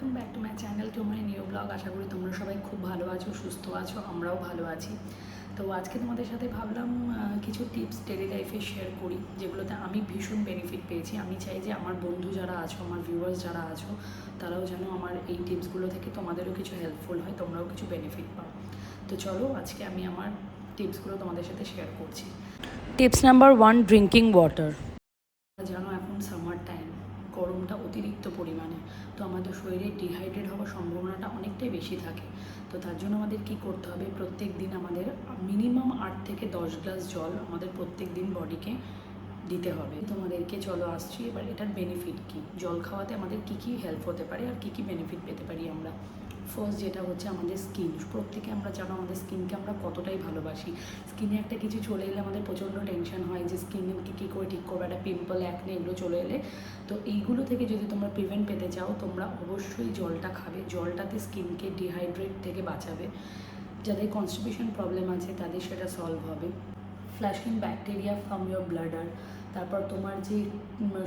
Welcome back to my channel, to my new blog. আশা করি তোমরা সবাই খুব ভালো আছো, সুস্থ আছো, আমরাও ভালো আছি। তো আজকে তোমাদের সাথে ভাবলাম কিছু টিপস ডেলি লাইফে শেয়ার করি, যেগুলোতে আমি ভীষণ বেনিফিট পেয়েছি। আমি চাই যে আমার বন্ধু যারা আছো, আমার ভিউয়ার্স যারা আছো, তারাও যেন আমার এই টিপসগুলো থেকে তোমাদেরও কিছু হেল্পফুল হয়, তোমরাও কিছু বেনিফিট পাও। তো চলো আজকে আমি আমার টিপসগুলো তোমাদের সাথে শেয়ার করছি। Tips number 1, drinking water. জানো এখন সামার টাইম, গরমটা অতিরিক্ত পরিমাণে, তো আমাদের শরীরে ডিহাইড্রেট হওয়ার সম্ভাবনাটা অনেকটাই বেশি থাকে। তো তার জন্য আমাদের কী করতে হবে, প্রত্যেক দিন আমাদের মিনিমাম 8 থেকে 10 গ্লাস জল আমাদের প্রত্যেক দিন বডিকে দিতে হবে। তোমাদেরকে চলো আসছি এবার এটার বেনিফিট কী, জল খাওয়াতে আমাদের কী কী হেল্প হতে পারে আর কী কী বেনিফিট পেতে পারি আমরা। ফার্স্ট যেটা হচ্ছে আমাদের স্কিন। প্রত্যেকে আমরা জানো আমাদের স্কিনকে আমরা কতটাই ভালোবাসি। স্কিনে একটা কিছু চলে এলে আমাদের প্রচণ্ড টেনশন হয় যে স্কিনকে কী করে ঠিক করবে, একটা পিম্পল অ্যাকনে এগুলো চলে এলে। তো এইগুলো থেকে যদি তোমরা প্রিভেন্ট পেতে চাও, তোমরা অবশ্যই জলটা খাবে। জলটাতে স্কিনকে ডিহাইড্রেট থেকে বাঁচাবে। যাদের কনস্টিপেশন প্রবলেম আছে তাদের সেটা সলভ হবে। Flushing bacteria from your bladder, তারপর তোমার যে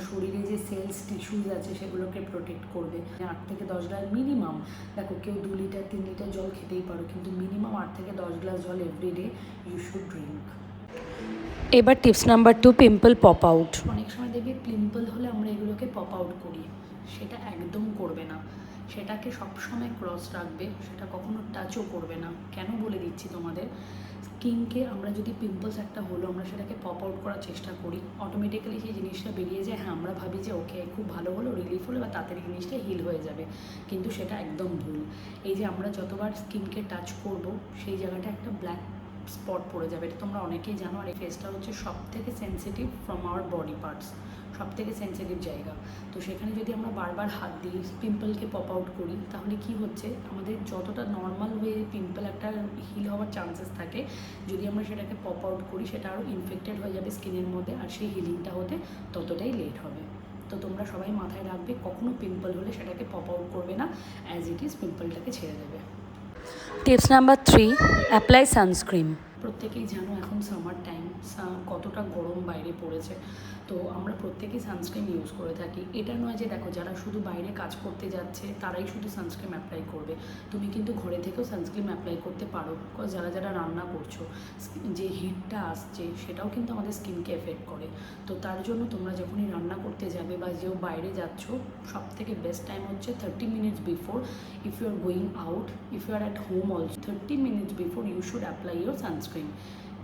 শরীরে যে সেলস টিস্যুজ আছে সেগুলোকে প্রোটেক্ট করবে। 8 থেকে 10 গ্লাস মিনিমাম, দেখো কেউ 2 লিটার 3 লিটার জল খেতেই পারো, কিন্তু মিনিমাম 8 থেকে 10 গ্লাস জল এভরিডে ইউ শুড ড্রিঙ্ক। এবার tips number 2, pimple pop out. অনেক সময় দেখবে পিম্পল হলে আমরা এগুলোকে পপ আউট করি, সেটা একদম করবে না। সেটাকে সবসময় ক্রস রাখবে, সেটা কখনো টাচও করবে না। কেন বলে দিচ্ছি তোমাদের, স্কিনকে আমরা যদি পিম্পলস একটা হলো আমরা সেটাকে পপ আউট করার চেষ্টা করি, অটোমেটিক্যালি সেই জিনিসটা বেরিয়ে যায়। হ্যাঁ, আমরা ভাবি যে ওকে খুব ভালো হলো, রিলিফ হলো বা তাড়াতাড়ি জিনিসটা হিল হয়ে যাবে, কিন্তু সেটা একদম ভুল। এই যে আমরা যতবার স্কিনকে টাচ করব সেই জায়গাটা একটা ব্ল্যাক স্পট পড়ে যাবে, এটা তোমরা অনেকেই জানো। আর এই ফেসটা হচ্ছে সব থেকে sensitive from our body parts, সব থেকে সেন্সিটিভ জায়গা। তো সেখানে যদি আমরা বারবার হাত দিই, পিম্পলকে পপ আউট করি, তাহলে কি হচ্ছে, আমাদের যতটা নর্মাল ওয়ে পিম্পল একটা হিল হওয়ার চান্সেস থাকে, যদি আমরা সেটাকে পপ আউট করি সেটা আরও ইনফেক্টেড হয়ে যাবে স্কিনের মধ্যে, আর সেই হিলিংটা হতে ততটাই লেট হবে। তো তোমরা সবাই মাথায় রাখবে, কখনো পিম্পল হলে সেটাকে পপ আউট করবে না, অ্যাজ ইট ইজ পিম্পলটাকে ছেড়ে দেবে। Tips number 3, apply sunscreen. প্রত্যেকেই জানো এখন সামার টাইম, কতটা গরম বাইরে পড়েছে। তো আমরা প্রত্যেকেই সানস্ক্রিন ইউজ করে থাকি। এটা নয় যে দেখো যারা শুধু বাইরে কাজ করতে যাচ্ছে তারাই শুধু সানস্ক্রিন অ্যাপ্লাই করবে, তুমি কিন্তু ঘরে থেকেও সানস্ক্রিন অ্যাপ্লাই করতে পারো। যারা যারা রান্না করছো, যে হিটটা আসছে সেটাও কিন্তু আমাদের স্কিনকে এফেক্ট করে। তো তার জন্য তোমরা যখনই রান্না করতে যাবে বা যেও বাইরে যাচ্ছ, সব থেকে বেস্ট টাইম হচ্ছে 30 minutes before, if you are going out, if you are at home also, 30 minutes before you should apply your sunscreen.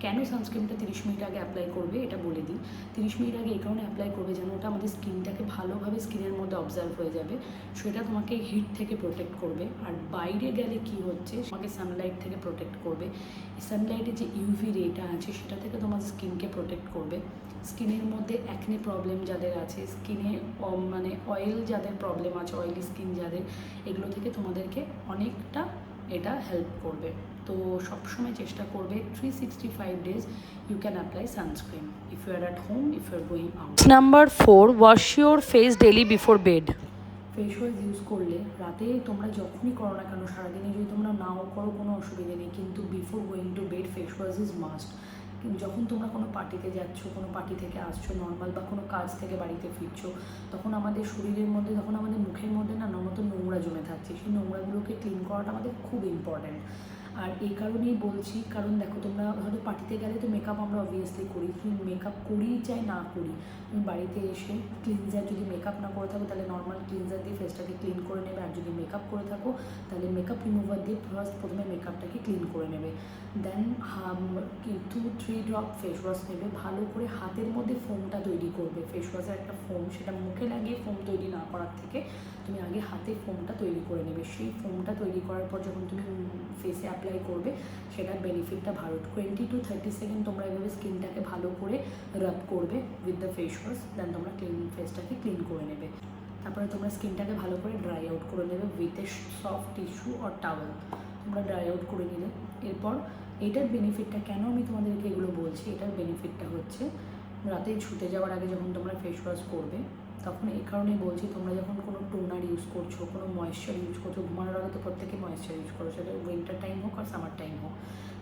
কেন সানস্ক্রিনটা 30 মিনিট আগে অ্যাপ্লাই করবে এটা বলে দিই। 30 মিনিট আগে এই কারণে অ্যাপ্লাই করবে যেন ওটা আমাদের স্কিনটাকে ভালোভাবে স্কিনের মধ্যে অবজার্ভ হয়ে যাবে, সেটা তোমাকে হিট থেকে প্রোটেক্ট করবে। আর বাইরে গেলে কি হচ্ছে, তোমাকে সানলাইট থেকে প্রোটেক্ট করবে। সানলাইটে যে ইউভি রেটা আছে সেটা থেকে তোমার স্কিনকে প্রোটেক্ট করবে। স্কিনের মধ্যে অ্যাকনে প্রবলেম যাদের আছে, স্কিনে মানে অয়েল যাদের প্রবলেম আছে, অয়েলি স্কিন যাদের, এগুলো থেকে তোমাদেরকে অনেকটা এটা হেল্প করবে। তো সবসময় চেষ্টা করবে 365 days you can apply sunscreen if you are at home, if you are going out. Number 4, wash your face daily before bed. Face wash use করলে রাতে তোমরা যখনই করো না কেন, সারাদিনে যদি তোমরা নাও করো কোনো অসুবিধে নেই, কিন্তু before going to bed face wash is must. যখন তোমরা কোনো পার্টিতে যাচ্ছ, কোনো পার্টি থেকে আসছো নর্মাল, বা কোনো কাজ থেকে বাড়িতে ফিরছো, তখন আমাদের শরীরের মধ্যে, তখন আমাদের মুখের মধ্যে না নমতো নোংরা জমে থাকছে, সেই নোংরাগুলোকে ক্লিন করাটা আমাদের খুব ইম্পর্ট্যান্ট। আর এই কারণেই বলছি, কারণ দেখো তোমরা হয়তো পার্টিতে গেলে তো মেকআপ আমরা অবভিয়াসলি করি, তুমি মেকআপ করিই চাই না করি, তুমি বাড়িতে এসে ক্লিনজার, যদি মেকআপ না করে থাকো তাহলে নর্মাল ক্লিনজার দিয়ে ফেসটাকে ক্লিন করে নেবে, আর যদি মেকআপ করে থাকো তাহলে মেকআপ রিমুভার দিয়ে প্রথমে মেকআপটাকে ক্লিন করে নেবে। দেন 2-3 ড্রপ ফেস ওয়াশ নেবে, ভালো করে হাতের মধ্যে ফোমটা তৈরি করবে। ফেস ওয়াশের একটা ফোম, সেটা মুখে লাগিয়ে ফোম তৈরি না করার থেকে তুমি আগে হাতে ফোমটা তৈরি করে নেবে। সেই ফোমটা তৈরি করার পর যখন তুমি ফেসে অ্যাপ্লাই করবে, সেটার বেনিফিটটা ভালো। 20 to 30 সেকেন্ড তোমরা এভাবে স্কিনটাকে ভালো করে রাব করবে উইথ দ্য ফেস ওয়াশ, দেন তোমরা ফেসটাকে ক্লিন করে নেবে। তারপরে তোমরা স্কিনটাকে ভালো করে ড্রাই আউট করে নেবে with a soft tissue or towel, তোমরা ড্রাই আউট করে নিলে। এরপর এটার বেনিফিটটা কেন আমি তোমাদেরকে এগুলো বলছি, এটার বেনিফিটটা হচ্ছে রাতে শুতে যাওয়ার আগে যখন তোমরা ফেস ওয়াশ করবে, তখন এই কারণেই বলছি, তোমরা যখন কোনো টোনার ইউজ করছো, কোনো ময়েশ্চার ইউজ করছো, ঘুমানোর আগে তো প্রত্যেকে ময়েশ্চার ইউজ করো, সেটা উইন্টার টাইম হোক আর সামার টাইম হোক,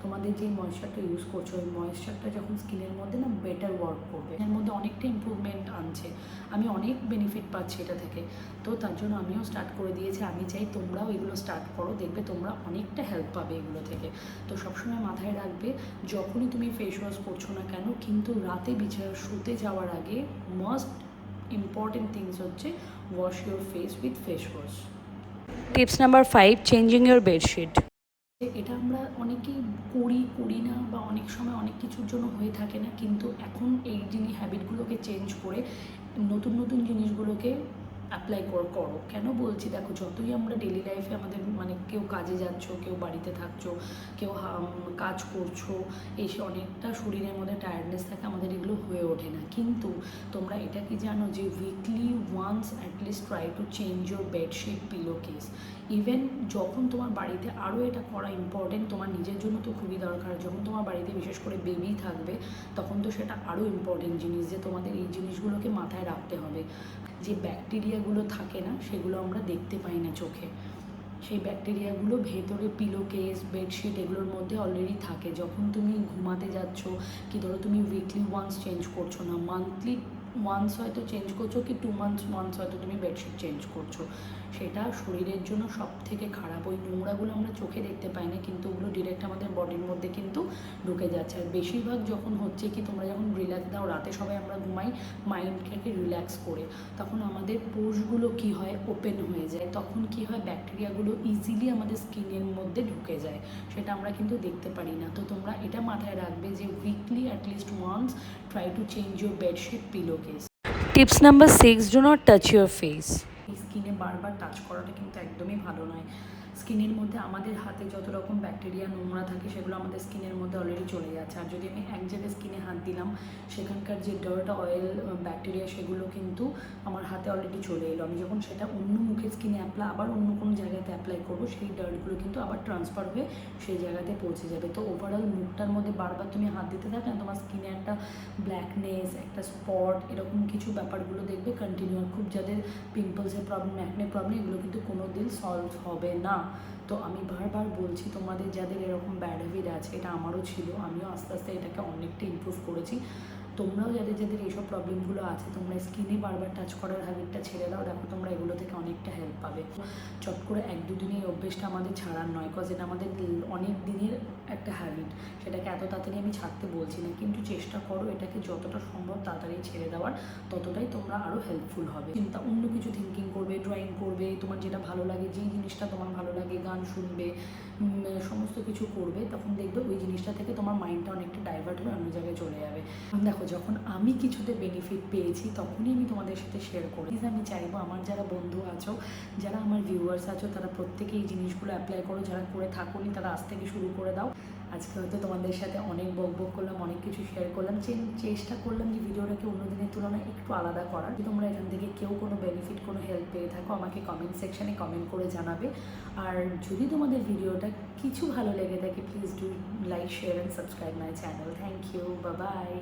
তোমাদের যে ময়েশ্চারটা ইউজ করছো ওই ময়েশ্চারটা যখন স্কিনের মধ্যে না বেটার ওয়ার্ক করবে, এর মধ্যে অনেকটা ইম্প্রুভমেন্ট আনছে। আমি অনেক বেনিফিট পাচ্ছি এটা থেকে, তো তার জন্য আমিও স্টার্ট করে দিয়েছি। আমি চাই তোমরাও এগুলো স্টার্ট করো, দেখবে তোমরা অনেকটা হেল্প পাবে এগুলো থেকে। তো সবসময় মাথায় রাখবে, যখনই তুমি ফেস ওয়াশ করছো না কেন, কিন্তু রাতে শুতে যাওয়ার আগে মাস্ট ইম্পর্টেন্ট থিংস হচ্ছে wash your face with face wash. Tips number 5, changing your bedsheet. এটা আমরা অনেকেই করি না, বা অনেক সময় অনেক কিছুর জন্য হয়ে থাকে না, কিন্তু এখন এই হ্যাবিটগুলোকে চেঞ্জ করে নতুন নতুন জিনিসগুলোকে অ্যাপ্লাই করো। কেন বলছি, দেখো, যতই আমরা ডেলি লাইফে আমাদের মানে কেউ কাজে যাচ্ছো, কেউ বাড়িতে থাকছো, কেউ কাজ করছো, এসে অনেকটা শরীরের মধ্যে টায়ার্ডনেস থাকে, আমাদের এগুলো হয়ে ওঠে না। কিন্তু তোমরা এটা কি জানো যে weekly once at least try to change your bedsheet, pillow case. Even যখন তোমার বাড়িতে আরও এটা করা ইম্পর্টেন্ট, তোমার নিজের জন্য তো খুবই দরকার, যখন তোমার বাড়িতে বিশেষ করে বেবি থাকবে তখন তো সেটা আরও ইম্পর্টেন্ট জিনিস, যে তোমাদের এই জিনিসগুলোকে মাথায় রাখতে হবে। যে ব্যাকটেরিয়াগুলো থাকে না, সেগুলো আমরা দেখতে পাই না চোখে, সেই ব্যাকটেরিয়াগুলো ভেতরে পিলো কেস, বেডশিট এগুলোর মধ্যে অলরেডি থাকে। যখন তুমি ঘুমাতে যাচ্ছ, কি ধরো তুমি উইকলি ওয়ান্স চেঞ্জ করছো না, মান্থলি ওয়ান্স হয়তো চেঞ্জ করছো, কি 2 months ওয়ান্স হয়তো তুমি বেডশিট চেঞ্জ করছো, সেটা শরীরের জন্য সব থেকে খারাপ। ওই নোংরাগুলো আমরা চোখে দেখতে পাই না, কিন্তু ওগুলো ডিরেক্ট আমাদের বডির মধ্যে কিন্তু ঢুকে যাচ্ছে। আর বেশিরভাগ যখন হচ্ছে কি, তোমরা যখন রিল্যাক্স দাও, রাতে সবাই আমরা ঘুমাই মাইন্ডটাকে রিল্যাক্স করে, তখন আমাদের পোর্সগুলো কি হয়, ওপেন হয়ে যায়, তখন কি হয়, ব্যাকটেরিয়াগুলো ইজিলি আমাদের স্কিনের মধ্যে ঢুকে যায়, সেটা আমরা কিন্তু দেখতে পারি না। তো তোমরা এটা মাথায় রাখবে যে weekly at least once try to change your bedsheet, pillow case. Tips number 6, do not touch your face. স্কিনে বারবার টাচ করাটা কিন্তু একদমই ভালো নয়। স্কিনের মধ্যে আমাদের হাতে যত রকম ব্যাকটেরিয়া নোংরা থাকে, সেগুলো আমাদের স্কিনের মধ্যে অলরেডি চলে যাচ্ছে। আর যদি আমি এক জায়গায় স্কিনে হাত দিলাম, সেখানকার যে ডার্ট, অয়েল, ব্যাকটেরিয়া, সেগুলো কিন্তু আমার হাতে অলরেডি চলে এলো। আমি যখন সেটা অন্য মুখের স্কিনে আবার অন্য কোনো জায়গাতে অ্যাপ্লাই করবো, সেই ডার্টগুলো কিন্তু আবার ট্রান্সফার হয়ে সেই জায়গাতে পৌঁছে যাবে। তো ওভারঅল মুখটার মধ্যে বারবার তুমি হাত দিতে থাকলে তোমার স্কিনে একটা ব্ল্যাকনেস, একটা স্পট, এরকম কিছু ব্যাপারগুলো দেখবে কন্টিনিউ। খুব যাদের পিম্পলসের প্রবলেম, অ্যাকনে প্রবলেম, এগুলো কিন্তু কোনো দিন সলভ হবে না। তো আমি বারবার বলছি, তোমাদের যাদের এরকম ব্যাড হ্যাবিট আছে, এটা আমারও ছিল, আমিও আস্তে আস্তে এটাকে অনেকটা ইমপ্রুভ করেছি। তোমরাও যাদের এই প্রবলেমগুলো আছে, তোমরা স্কিনে বারবার টাচ করার হ্যাবিটটা ছেড়ে দাও, দেখো তোমরা এগুলো থেকে অনেকটা হেল্প পাবে। চট করে 1-2 দিনে এই অভ্যেসটা আমাদের ছাড়ার নয়, বিকজ এটা আমাদের অনেক দিনের একটা হ্যাবিট, সেটাকে এত তাড়াতাড়ি আমি ছাড়তে বলছি না, কিন্তু চেষ্টা করো এটাকে যতটা সম্ভব তাড়াতাড়ি ছেড়ে দেওয়ার, ততটাই তোমরা আরও হেল্পফুল হবে। চিন্তা অন্য কিছু থিঙ্কিং করবে, ড্রয়িং করবে, তোমার যেটা ভালো লাগে, যেই জিনিসটা তোমার ভালো লাগে, গান শুনবে, সমস্ত কিছু করবে, তখন দেখবে ওই জিনিসটা থেকে তোমার মাইন্ডটা অনেকটা ডাইভার্ট হয়ে অন্য জায়গায় চলে যাবে। দেখো, যখন আমি কিছুতে বেনিফিট পেয়েছি, তখনই আমি তোমাদের সাথে শেয়ার করি। আমি চাইবো আমার যারা বন্ধু আছো, যারা আমার ভিউয়ার্স আছো, তারা প্রত্যেকে এই জিনিসগুলো অ্যাপ্লাই করো। যারা করে থাকোনি, তারা আজ থেকে শুরু করে দাও। আজকে হয়তো তোমাদের সাথে অনেক বক করলাম, অনেক কিছু শেয়ার করলাম, চেষ্টা করলাম যে ভিডিওটাকে অন্য দিনের তুলনায় একটু আলাদা করার। যদি তোমরা এখান থেকে কেউ কোনো বেনিফিট, কোনো হেল্প পেয়ে থাকো, আমাকে কমেন্ট সেকশানে কমেন্ট করে জানাবে। আর যদি তোমাদের ভিডিওটা কিছু ভালো লেগে থাকে, please do like, share and subscribe my channel. Thank you, bye by.